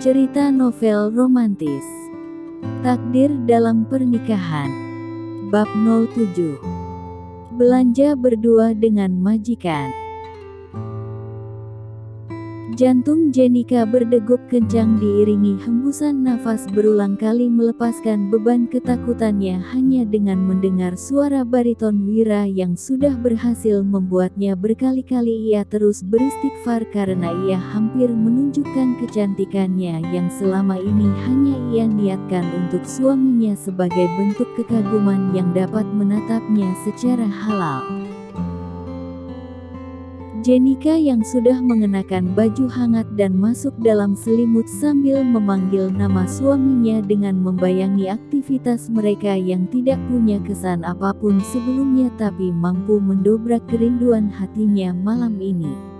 Cerita novel romantis. Takdir dalam pernikahan. Bab 07. Belanja berdua dengan majikan. Jantung Jenika berdegup kencang diiringi hembusan nafas berulang kali melepaskan beban ketakutannya hanya dengan mendengar suara bariton Wira yang sudah berhasil membuatnya berkali-kali ia terus beristighfar karena ia hampir menunjukkan kecantikannya yang selama ini hanya ia niatkan untuk suaminya sebagai bentuk kekaguman yang dapat menatapnya secara halal. Jenika yang sudah mengenakan baju hangat dan masuk dalam selimut sambil memanggil nama suaminya dengan membayangi aktivitas mereka yang tidak punya kesan apapun sebelumnya tapi mampu mendobrak kerinduan hatinya malam ini.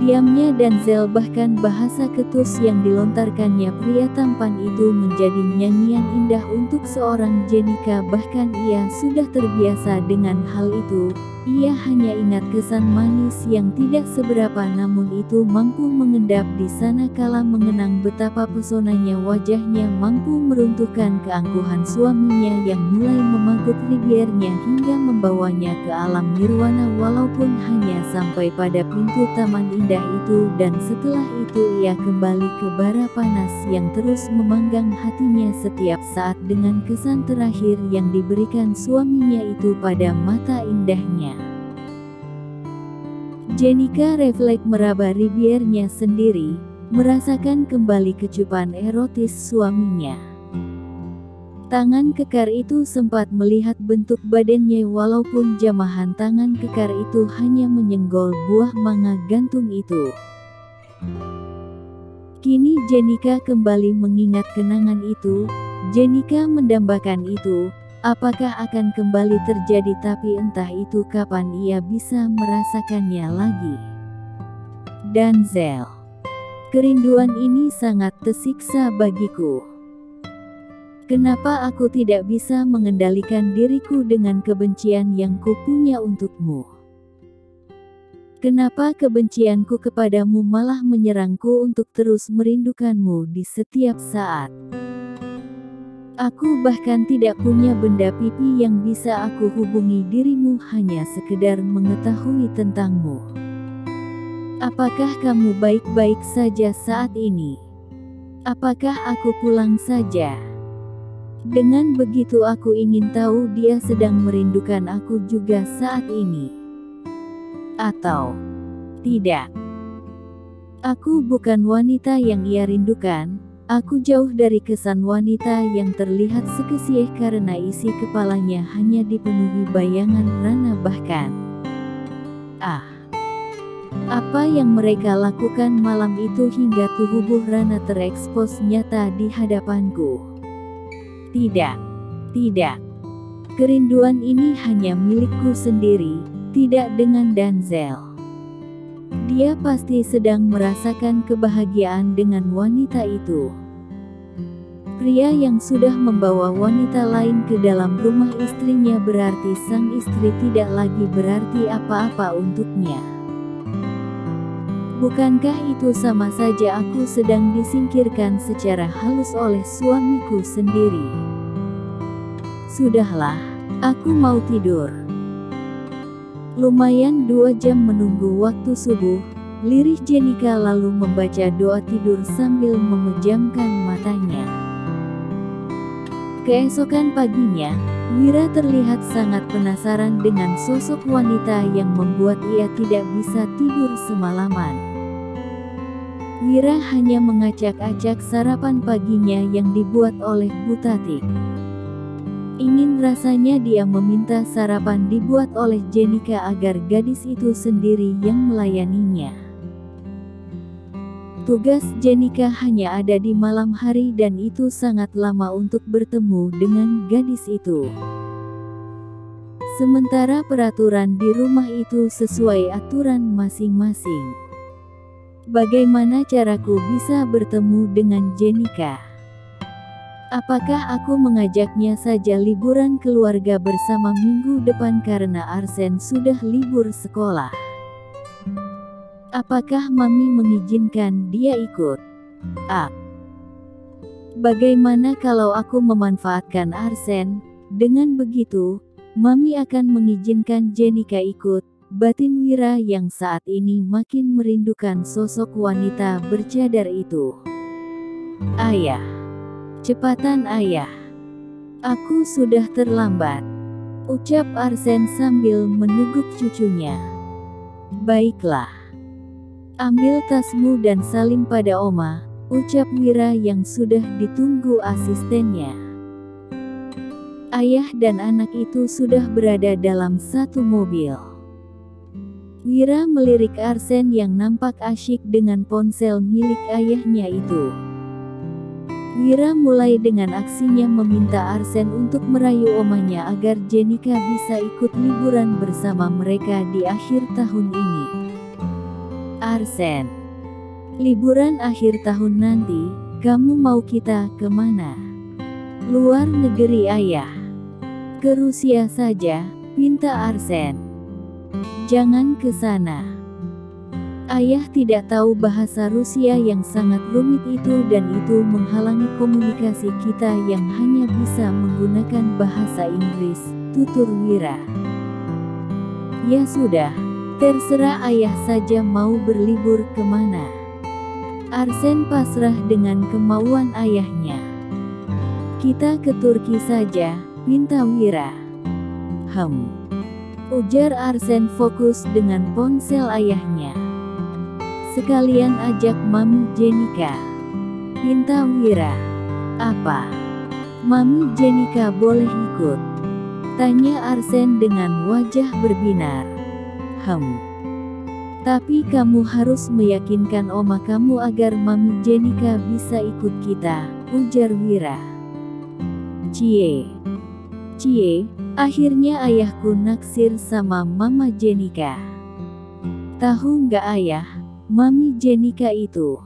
Diamnya Denzel bahkan bahasa ketus yang dilontarkannya pria tampan itu menjadi nyanyian indah untuk seorang Jenika. Bahkan ia sudah terbiasa dengan hal itu. Ia hanya ingat kesan manis yang tidak seberapa namun itu mampu mengendap di sana kala mengenang betapa pesonanya wajahnya mampu meruntuhkan keangkuhan suaminya yang mulai memagut bibirnya hingga membawanya ke alam nirwana walaupun hanya sampai pada pintu taman indah itu dan setelah itu ia kembali ke bara panas yang terus memanggang hatinya setiap saat dengan kesan terakhir yang diberikan suaminya itu pada mata indahnya. Jenika refleks meraba bibirnya sendiri, merasakan kembali kecupan erotis suaminya. Tangan kekar itu sempat melihat bentuk badannya walaupun jamahan tangan kekar itu hanya menyenggol buah manga gantung itu. Kini Jenika kembali mengingat kenangan itu. Jenika mendambakan itu. Apakah akan kembali terjadi tapi entah itu kapan ia bisa merasakannya lagi. Denzel. Kerinduan ini sangat tersiksa bagiku. Kenapa aku tidak bisa mengendalikan diriku dengan kebencian yang kupunya untukmu? Kenapa kebencianku kepadamu malah menyerangku untuk terus merindukanmu di setiap saat? Aku bahkan tidak punya benda pipi yang bisa aku hubungi dirimu hanya sekedar mengetahui tentangmu. Apakah kamu baik-baik saja saat ini? Apakah aku pulang saja? Dengan begitu aku ingin tahu dia sedang merindukan aku juga saat ini. Atau tidak. Aku bukan wanita yang ia rindukan. Aku jauh dari kesan wanita yang terlihat sekesieh karena isi kepalanya hanya dipenuhi bayangan Rana bahkan. Apa yang mereka lakukan malam itu hingga tubuh Rana terekspos nyata di hadapanku. Tidak. Kerinduan ini hanya milikku sendiri, tidak dengan Denzel. Dia pasti sedang merasakan kebahagiaan dengan wanita itu. Pria yang sudah membawa wanita lain ke dalam rumah istrinya berarti sang istri tidak lagi berarti apa-apa untuknya. Bukankah itu sama saja aku sedang disingkirkan secara halus oleh suamiku sendiri? Sudahlah, aku mau tidur. Lumayan 2 jam menunggu waktu subuh, lirih Jenika lalu membaca doa tidur sambil memejamkan matanya. Keesokan paginya, Wira terlihat sangat penasaran dengan sosok wanita yang membuat ia tidak bisa tidur semalaman. Wira hanya mengacak-acak sarapan paginya yang dibuat oleh Butatik. Ingin rasanya dia meminta sarapan dibuat oleh Jenika agar gadis itu sendiri yang melayaninya. Tugas Jenika hanya ada di malam hari dan itu sangat lama untuk bertemu dengan gadis itu. Sementara peraturan di rumah itu sesuai aturan masing-masing. Bagaimana caraku bisa bertemu dengan Jenika? Apakah aku mengajaknya saja liburan keluarga bersama minggu depan karena Arsen sudah libur sekolah? Apakah Mami mengizinkan dia ikut? A. Bagaimana kalau aku memanfaatkan Arsen? Dengan begitu, Mami akan mengizinkan Jenika ikut. Batin Wira yang saat ini makin merindukan sosok wanita bercadar itu. Ayah. Cepatan ayah. Aku sudah terlambat. Ucap Arsen sambil meneguk cucunya. Baiklah. Ambil tasmu dan salim pada Oma, ucap Wira yang sudah ditunggu asistennya. Ayah dan anak itu sudah berada dalam satu mobil. Wira melirik Arsen yang nampak asyik dengan ponsel milik ayahnya itu. Wira mulai dengan aksinya meminta Arsen untuk merayu omanya agar Jenika bisa ikut liburan bersama mereka di akhir tahun ini. Arsen, liburan akhir tahun nanti, kamu mau kita kemana? Luar negeri ayah. Ke Rusia saja, pinta Arsen. Jangan ke sana. Ayah tidak tahu bahasa Rusia yang sangat rumit itu dan itu menghalangi komunikasi kita yang hanya bisa menggunakan bahasa Inggris, tutur Wira. Ya sudah, terserah ayah saja mau berlibur kemana. Arsen pasrah dengan kemauan ayahnya. Kita ke Turki saja, pinta Wira. Ujar Arsen fokus dengan ponsel ayahnya. Sekalian ajak Mami Jenika, pinta Wira. Apa? Mami Jenika boleh ikut? Tanya Arsen dengan wajah berbinar. Tapi kamu harus meyakinkan oma kamu agar Mami Jenika bisa ikut kita, ujar Wira. Cie, akhirnya ayahku naksir sama Mama Jenika. Tahu nggak ayah, Mami Jenika itu.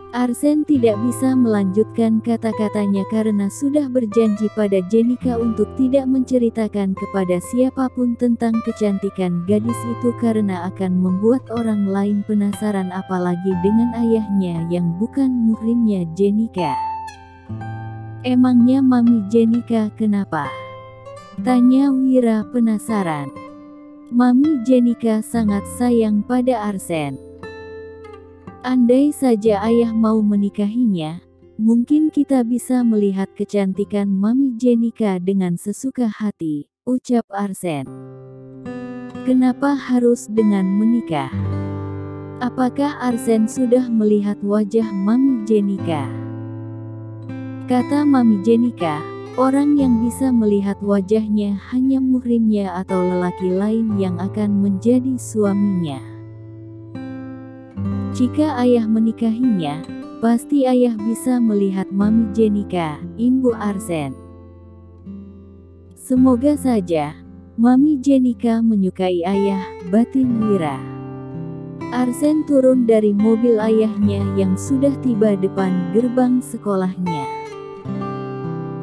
Arsen tidak bisa melanjutkan kata-katanya karena sudah berjanji pada Jenika untuk tidak menceritakan kepada siapapun tentang kecantikan gadis itu karena akan membuat orang lain penasaran apalagi dengan ayahnya yang bukan muhrimnya Jenika. Emangnya Mami Jenika kenapa? Tanya Wira penasaran. Mami Jenika sangat sayang pada Arsen. Andai saja ayah mau menikahinya, mungkin kita bisa melihat kecantikan Mami Jenika dengan sesuka hati, ucap Arsen. Kenapa harus dengan menikah? Apakah Arsen sudah melihat wajah Mami Jenika? Kata Mami Jenika, orang yang bisa melihat wajahnya hanya muhrimnya atau lelaki lain yang akan menjadi suaminya. Jika ayah menikahinya, pasti ayah bisa melihat Mami Jenika, imbu Arsen. Semoga saja, Mami Jenika menyukai ayah, batin Wira. Arsen turun dari mobil ayahnya yang sudah tiba depan gerbang sekolahnya.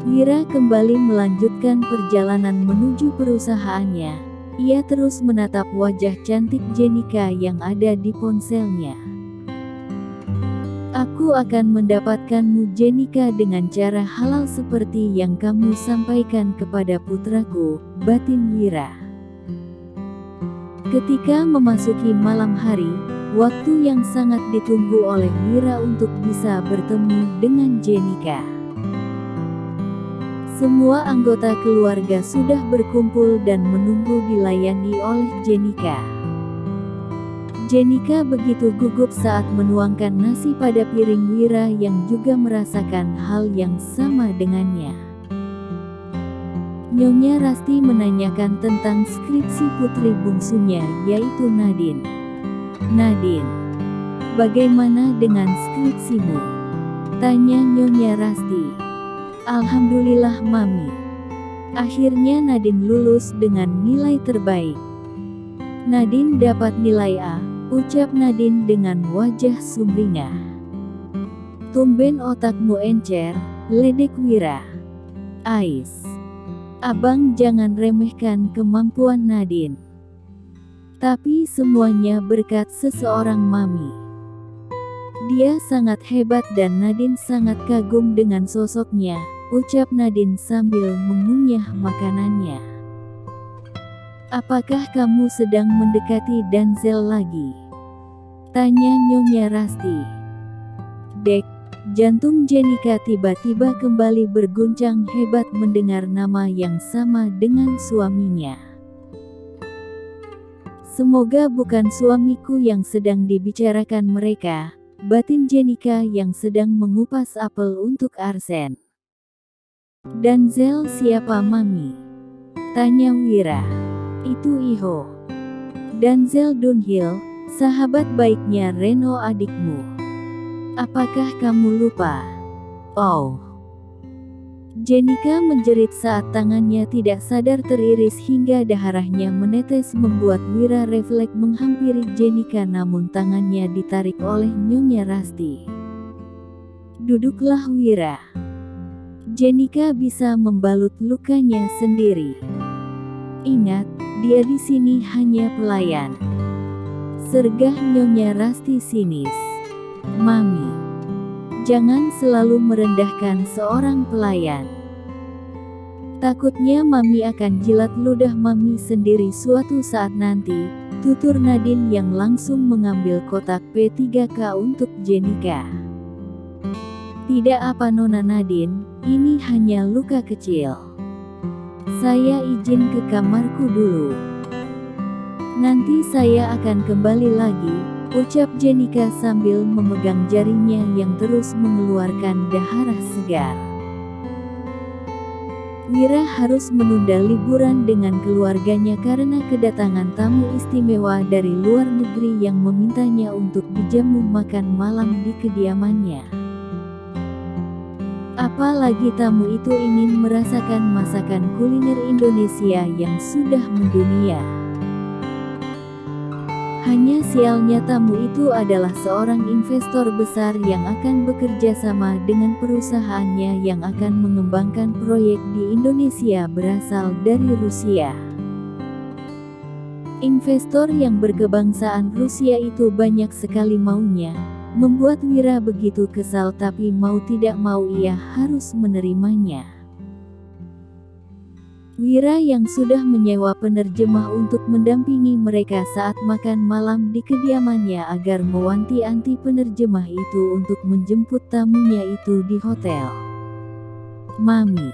Wira kembali melanjutkan perjalanan menuju perusahaannya. Ia terus menatap wajah cantik Jenika yang ada di ponselnya. Aku akan mendapatkanmu Jenika dengan cara halal seperti yang kamu sampaikan kepada putraku, batin Wira. Ketika memasuki malam hari, waktu yang sangat ditunggu oleh Wira untuk bisa bertemu dengan Jenika. Semua anggota keluarga sudah berkumpul dan menunggu dilayani oleh Jenika. Jenika begitu gugup saat menuangkan nasi pada piring Wira yang juga merasakan hal yang sama dengannya. Nyonya Rasti menanyakan tentang skripsi putri bungsunya yaitu Nadine. Nadine, bagaimana dengan skripsimu? Tanya Nyonya Rasti. Alhamdulillah Mami. Akhirnya Nadine lulus dengan nilai terbaik. Nadine dapat nilai A, ucap Nadine dengan wajah sumringah. Tumben otakmu encer, ledek Wira. Ais. Abang jangan remehkan kemampuan Nadine. Tapi semuanya berkat seseorang Mami. Dia sangat hebat dan Nadine sangat kagum dengan sosoknya, ucap Nadine sambil mengunyah makanannya. Apakah kamu sedang mendekati Denzel lagi? Tanya Nyonya Rusty. Dek, jantung Jenika tiba-tiba kembali berguncang hebat mendengar nama yang sama dengan suaminya. Semoga bukan suamiku yang sedang dibicarakan mereka, batin Jenika yang sedang mengupas apel untuk Arsen. Denzel siapa Mami? Tanya Wira. Itu Iho. Denzel Dunhill, sahabat baiknya Reno adikmu. Apakah kamu lupa? Oh. Jenika menjerit saat tangannya tidak sadar teriris hingga darahnya menetes membuat Wira refleks menghampiri Jenika namun tangannya ditarik oleh Nyonya Rusty. Duduklah Wira. Jenika bisa membalut lukanya sendiri. Ingat, dia di sini hanya pelayan. Sergah Nyonya Rusty sinis. Mami, jangan selalu merendahkan seorang pelayan. Takutnya Mami akan jilat ludah Mami sendiri suatu saat nanti, tutur Nadine yang langsung mengambil kotak P3K untuk Jenika. Tidak apa Nona Nadine, ini hanya luka kecil. Saya izin ke kamarku dulu. Nanti saya akan kembali lagi, ucap Jenika sambil memegang jarinya yang terus mengeluarkan darah segar. Wira harus menunda liburan dengan keluarganya karena kedatangan tamu istimewa dari luar negeri yang memintanya untuk dijamu makan malam di kediamannya. Apalagi tamu itu ingin merasakan masakan kuliner Indonesia yang sudah mendunia. Hanya sialnya tamu itu adalah seorang investor besar yang akan bekerja sama dengan perusahaannya yang akan mengembangkan proyek di Indonesia berasal dari Rusia. Investor yang berkebangsaan Rusia itu banyak sekali maunya, membuat Wira begitu kesal tapi mau tidak mau ia harus menerimanya. Wira yang sudah menyewa penerjemah untuk mendampingi mereka saat makan malam di kediamannya agar mewanti-wanti penerjemah itu untuk menjemput tamunya itu di hotel. Mami,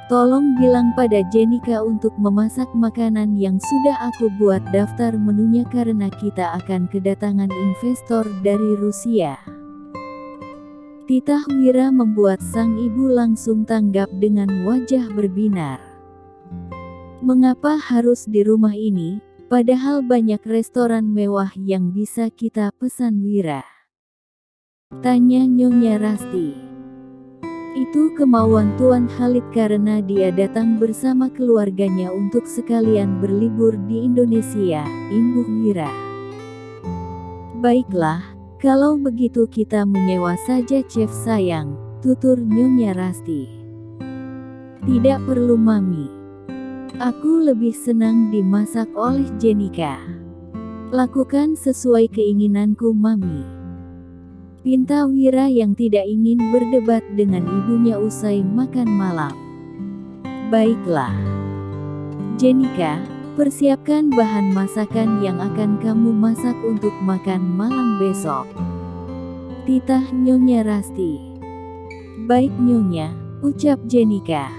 tolong bilang pada Jenika untuk memasak makanan yang sudah aku buat daftar menunya karena kita akan kedatangan investor dari Rusia. Titah Wira membuat sang ibu langsung tanggap dengan wajah berbinar. Mengapa harus di rumah ini, padahal banyak restoran mewah yang bisa kita pesan Wira? Tanya Nyonya Rusty. Itu kemauan Tuan Khalid karena dia datang bersama keluarganya untuk sekalian berlibur di Indonesia, imbuh Wira. Baiklah. Kalau begitu kita menyewa saja chef sayang, tutur Nyonya Rusty. Tidak perlu Mami. Aku lebih senang dimasak oleh Jenika. Lakukan sesuai keinginanku Mami. Pinta Wira yang tidak ingin berdebat dengan ibunya usai makan malam. Baiklah. Jenika, persiapkan bahan masakan yang akan kamu masak untuk makan malam besok. Titah Nyonya Rusty. Baik Nyonya, ucap Jenika.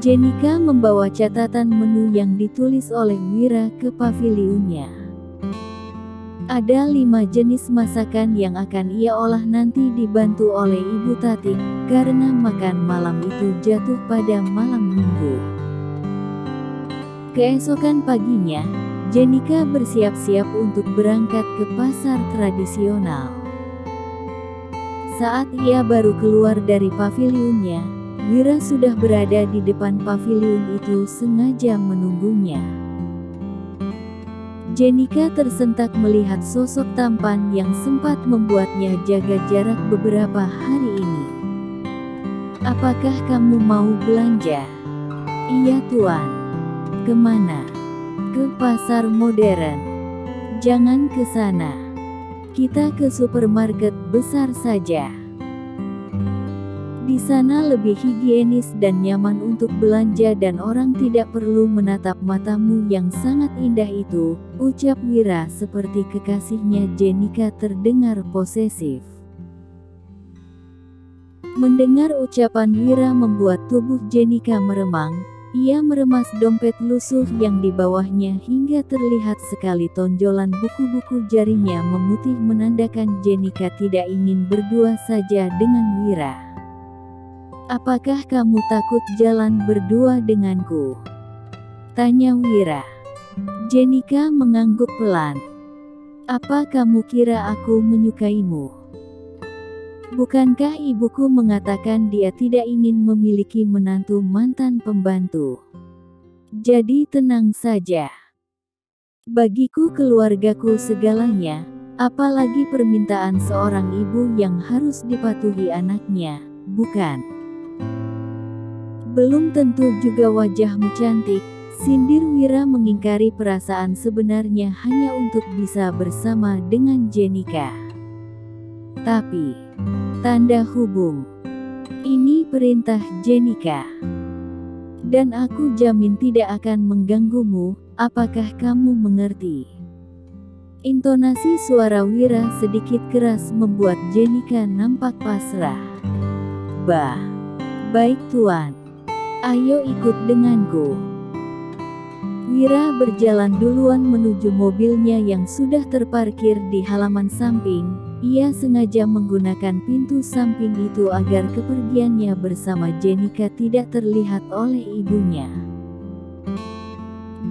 Jenika membawa catatan menu yang ditulis oleh Wira ke pavilionnya. Ada 5 jenis masakan yang akan ia olah nanti dibantu oleh Ibu Tatik, karena makan malam itu jatuh pada malam Minggu. Keesokan paginya, Jenika bersiap-siap untuk berangkat ke pasar tradisional. Saat ia baru keluar dari pavilionnya, Wira sudah berada di depan pavilion itu sengaja menunggunya. Jenika tersentak melihat sosok tampan yang sempat membuatnya jaga jarak beberapa hari ini. Apakah kamu mau belanja? Iya Tuan. Kemana? Ke pasar modern. Jangan ke sana. Kita ke supermarket besar saja. Di sana lebih higienis dan nyaman untuk belanja dan orang tidak perlu menatap matamu yang sangat indah itu, ucap Wira seperti kekasihnya Jenika terdengar posesif. Mendengar ucapan Wira membuat tubuh Jenika meremang. Ia meremas dompet lusuh yang di bawahnya hingga terlihat sekali tonjolan buku-buku jarinya memutih menandakan Jenika tidak ingin berdua saja dengan Wira. Apakah kamu takut jalan berdua denganku? Tanya Wira. Jenika mengangguk pelan. Apa kamu kira aku menyukaimu? Bukankah ibuku mengatakan dia tidak ingin memiliki menantu mantan pembantu? Jadi tenang saja. Bagiku keluargaku segalanya, apalagi permintaan seorang ibu yang harus dipatuhi anaknya, bukan? Belum tentu juga wajahmu cantik, sindir Wira mengingkari perasaan sebenarnya hanya untuk bisa bersama dengan Jenika. Tapi, tanda hubung. Ini perintah Jenika. Dan aku jamin tidak akan mengganggumu, apakah kamu mengerti? Intonasi suara Wira sedikit keras membuat Jenika nampak pasrah. Bah, baik tuan. Ayo ikut denganku. Wira berjalan duluan menuju mobilnya yang sudah terparkir di halaman samping. Ia sengaja menggunakan pintu samping itu agar kepergiannya bersama Jenika tidak terlihat oleh ibunya.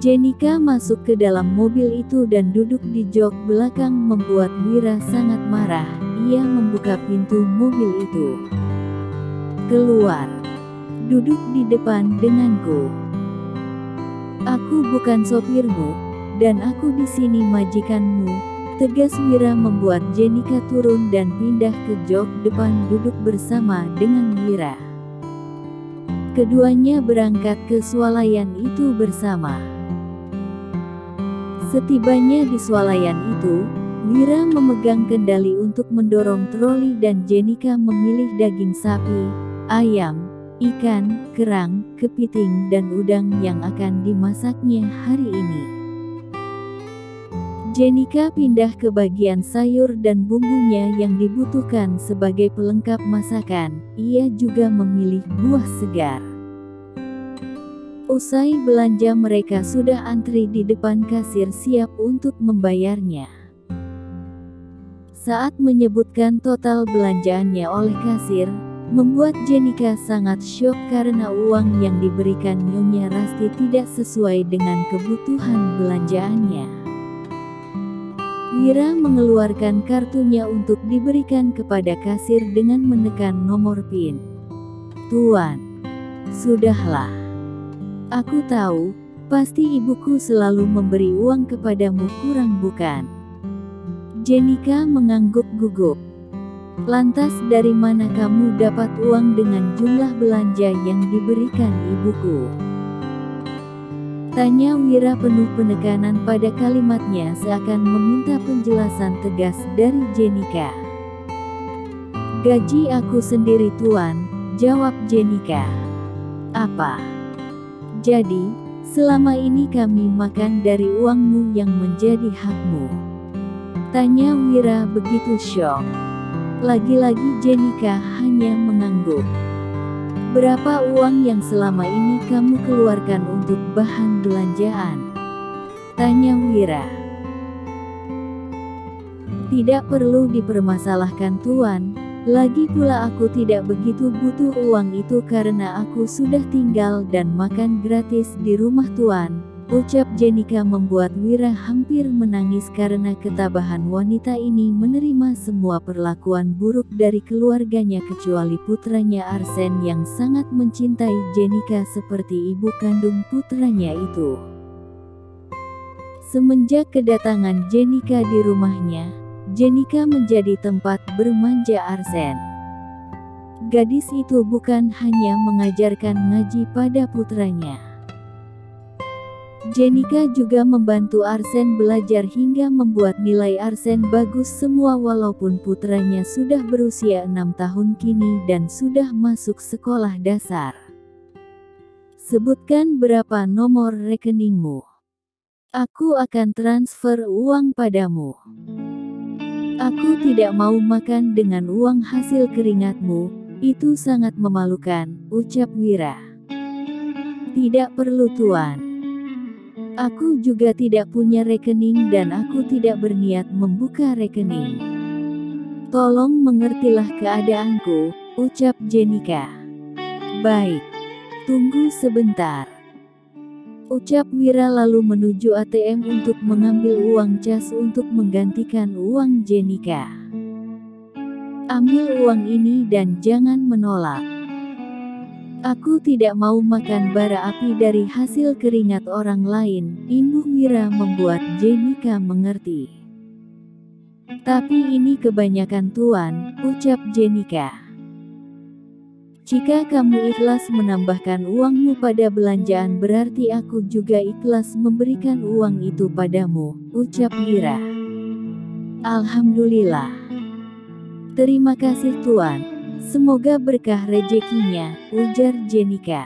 Jenika masuk ke dalam mobil itu dan duduk di jok belakang membuat Wira sangat marah. Ia membuka pintu mobil itu. Keluar. Duduk di depan denganku. Aku bukan sopirmu, dan aku di sini majikanmu. Tegas Wira membuat Jenika turun dan pindah ke jok depan duduk bersama dengan Wira. Keduanya berangkat ke swalayan itu bersama. Setibanya di swalayan itu, Wira memegang kendali untuk mendorong troli dan Jenika memilih daging sapi, ayam, ikan, kerang, kepiting dan udang yang akan dimasaknya hari ini. Jenika pindah ke bagian sayur dan bumbunya yang dibutuhkan sebagai pelengkap masakan. Ia juga memilih buah segar. Usai belanja mereka sudah antri di depan kasir siap untuk membayarnya. Saat menyebutkan total belanjaannya oleh kasir, membuat Jenika sangat syok karena uang yang diberikan Nyonya Rasti tidak sesuai dengan kebutuhan belanjaannya. Wira mengeluarkan kartunya untuk diberikan kepada kasir dengan menekan nomor PIN. Tuan, sudahlah. Aku tahu, pasti ibuku selalu memberi uang kepadamu kurang bukan? Jenika mengangguk gugup. Lantas dari mana kamu dapat uang dengan jumlah belanja yang diberikan ibuku? Tanya Wira penuh penekanan pada kalimatnya seakan meminta penjelasan tegas dari Jenika. Gaji aku sendiri tuan, jawab Jenika. Apa? Jadi, selama ini kami makan dari uangmu yang menjadi hakmu? Tanya Wira begitu syok. Lagi-lagi Jenika hanya mengangguk. Berapa uang yang selama ini kamu keluarkan untuk bahan belanjaan? Tanya Wira. Tidak perlu dipermasalahkan tuan, lagi pula aku tidak begitu butuh uang itu karena aku sudah tinggal dan makan gratis di rumah tuan, ucap Jenika membuat Wira hampir menangis karena ketabahan wanita ini menerima semua perlakuan buruk dari keluarganya kecuali putranya Arsen yang sangat mencintai Jenika seperti ibu kandung putranya itu. Semenjak kedatangan Jenika di rumahnya, Jenika menjadi tempat bermanja Arsen. Gadis itu bukan hanya mengajarkan ngaji pada putranya, Jenika juga membantu Arsen belajar hingga membuat nilai Arsen bagus semua walaupun putranya sudah berusia 6 tahun kini dan sudah masuk sekolah dasar. Sebutkan berapa nomor rekeningmu. Aku akan transfer uang padamu. Aku tidak mau makan dengan uang hasil keringatmu, itu sangat memalukan, ucap Wira. Tidak perlu tuan. Aku juga tidak punya rekening dan aku tidak berniat membuka rekening. Tolong mengertilah keadaanku, ucap Jenika. Baik, tunggu sebentar. Ucap Wira lalu menuju ATM untuk mengambil uang cas untuk menggantikan uang Jenika. Ambil uang ini dan jangan menolak. Aku tidak mau makan bara api dari hasil keringat orang lain, imbuh Wira membuat Jenika mengerti. Tapi ini kebanyakan tuan, ucap Jenika. Jika kamu ikhlas menambahkan uangmu pada belanjaan berarti aku juga ikhlas memberikan uang itu padamu, ucap Wira. Alhamdulillah. Terima kasih tuan. Semoga berkah rezekinya, ujar Jenika.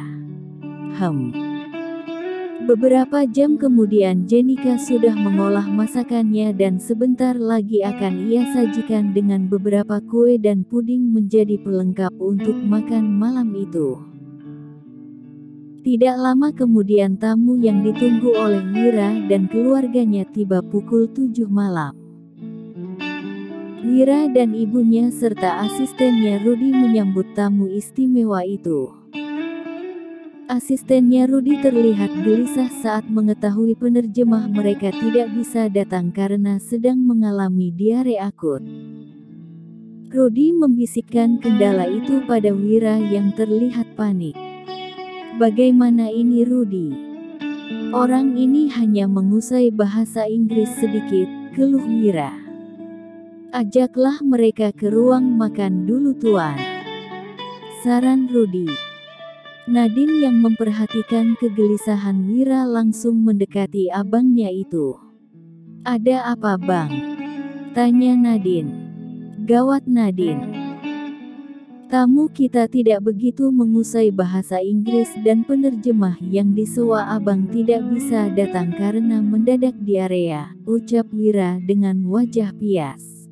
Beberapa jam kemudian Jenika sudah mengolah masakannya dan sebentar lagi akan ia sajikan dengan beberapa kue dan puding menjadi pelengkap untuk makan malam itu. Tidak lama kemudian tamu yang ditunggu oleh Wira dan keluarganya tiba pukul 7 malam. Wira dan ibunya serta asistennya Rudi menyambut tamu istimewa itu. Asistennya Rudi terlihat gelisah saat mengetahui penerjemah mereka tidak bisa datang karena sedang mengalami diare akut. Rudi membisikkan kendala itu pada Wira yang terlihat panik. Bagaimana ini Rudi? Orang ini hanya menguasai bahasa Inggris sedikit, keluh Wira. Ajaklah mereka ke ruang makan dulu tuan. Saran Rudi. Nadine yang memperhatikan kegelisahan Wira langsung mendekati abangnya itu. Ada apa bang? Tanya Nadine. Gawat Nadine. Tamu kita tidak begitu menguasai bahasa Inggris dan penerjemah yang disewa abang tidak bisa datang karena mendadak diarea, ucap Wira dengan wajah pias.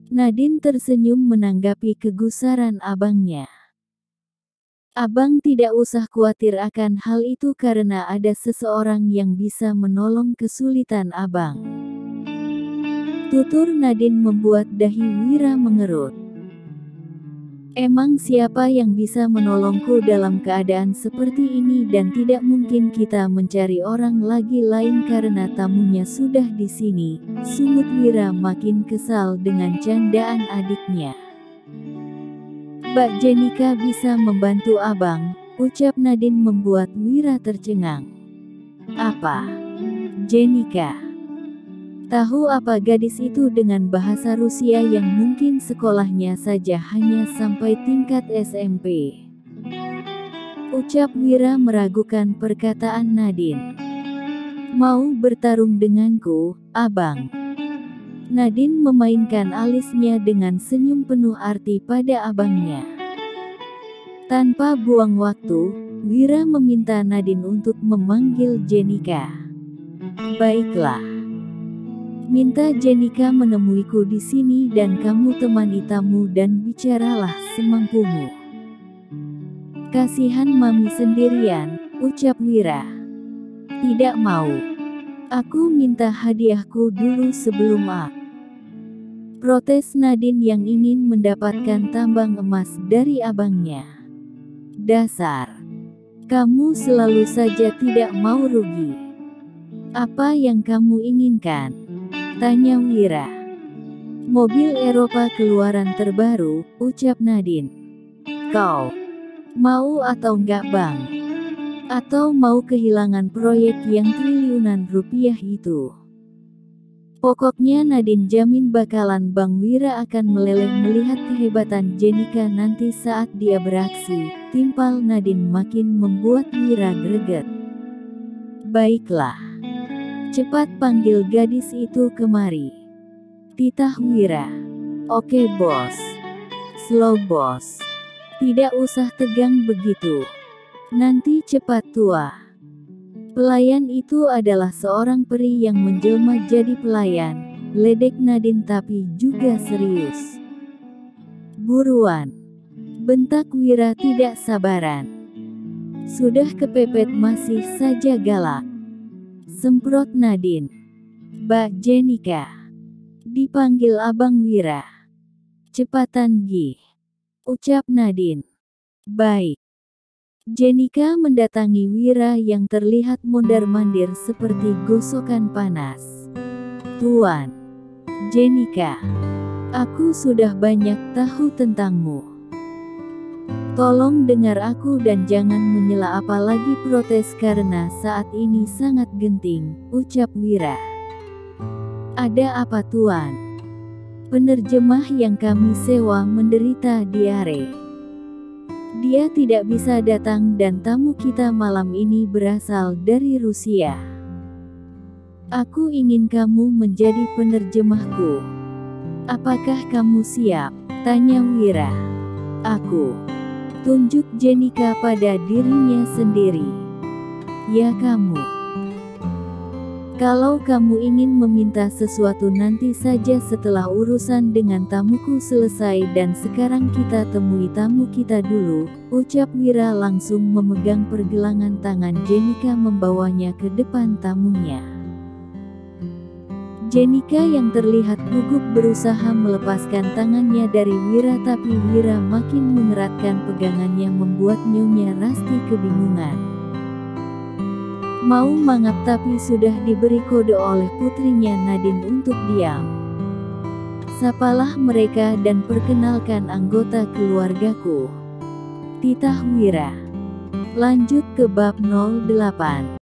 Nadine tersenyum menanggapi kegusaran abangnya. Abang tidak usah khawatir akan hal itu karena ada seseorang yang bisa menolong kesulitan abang. Tutur Nadine membuat dahi Wira mengerut. Emang siapa yang bisa menolongku dalam keadaan seperti ini dan tidak mungkin kita mencari orang lagi lain karena tamunya sudah di sini, sumut Wira makin kesal dengan candaan adiknya. Mbak Jenika bisa membantu abang, ucap Nadine membuat Wira tercengang. Apa? Jenika? Tahu apa gadis itu dengan bahasa Rusia yang mungkin sekolahnya saja hanya sampai tingkat SMP. Ucap Wira meragukan perkataan Nadine. Mau bertarung denganku, abang? Nadine memainkan alisnya dengan senyum penuh arti pada abangnya. Tanpa buang waktu, Wira meminta Nadine untuk memanggil Jenika. Baiklah. Minta Jenika menemuiku di sini dan kamu temani tamu dan bicaralah semampumu. Kasihan mami sendirian, ucap Wira. Tidak mau. Aku minta hadiahku dulu sebelum protes Nadine yang ingin mendapatkan tambang emas dari abangnya. Dasar. Kamu selalu saja tidak mau rugi. Apa yang kamu inginkan? Tanya Wira. Mobil Eropa keluaran terbaru, ucap Nadine. Kau mau atau enggak bang? Atau mau kehilangan proyek yang triliunan rupiah itu? Pokoknya Nadine jamin bakalan Bang Wira akan meleleh melihat kehebatan Jenika nanti saat dia beraksi. Timpal Nadine makin membuat Wira greget. Baiklah. Cepat panggil gadis itu kemari. Titah Wira. Oke bos. Slow bos. Tidak usah tegang begitu. Nanti cepat tua. Pelayan itu adalah seorang peri yang menjelma jadi pelayan. Ledek Nadine tapi juga serius. Buruan. Bentak Wira tidak sabaran. Sudah kepepet masih saja galak. Semprot Nadine. Mbak Jenika. Dipanggil Abang Wira. Cepatan Gi. Ucap Nadine. Baik. Jenika mendatangi Wira yang terlihat mondar-mandir seperti gosokan panas. Tuan. Jenika. Aku sudah banyak tahu tentangmu. Tolong dengar aku dan jangan menyela apalagi protes karena saat ini sangat genting, ucap Wira. Ada apa tuan? Penerjemah yang kami sewa menderita diare. Dia tidak bisa datang dan tamu kita malam ini berasal dari Rusia. Aku ingin kamu menjadi penerjemahku. Apakah kamu siap? Tanya Wira. Aku. Tunjuk Jenika pada dirinya sendiri. Ya kamu. Kalau kamu ingin meminta sesuatu nanti saja setelah urusan dengan tamuku selesai dan sekarang kita temui tamu kita dulu, ucap Wira langsung memegang pergelangan tangan Jenika membawanya ke depan tamunya. Jenika yang terlihat gugup berusaha melepaskan tangannya dari Wira tapi Wira makin mengeratkan pegangannya membuat Nyonya Rasti kebingungan. Mau mangap tapi sudah diberi kode oleh putrinya Nadine untuk diam. Sapalah mereka dan perkenalkan anggota keluargaku. Titah Wira. Lanjut ke bab 08.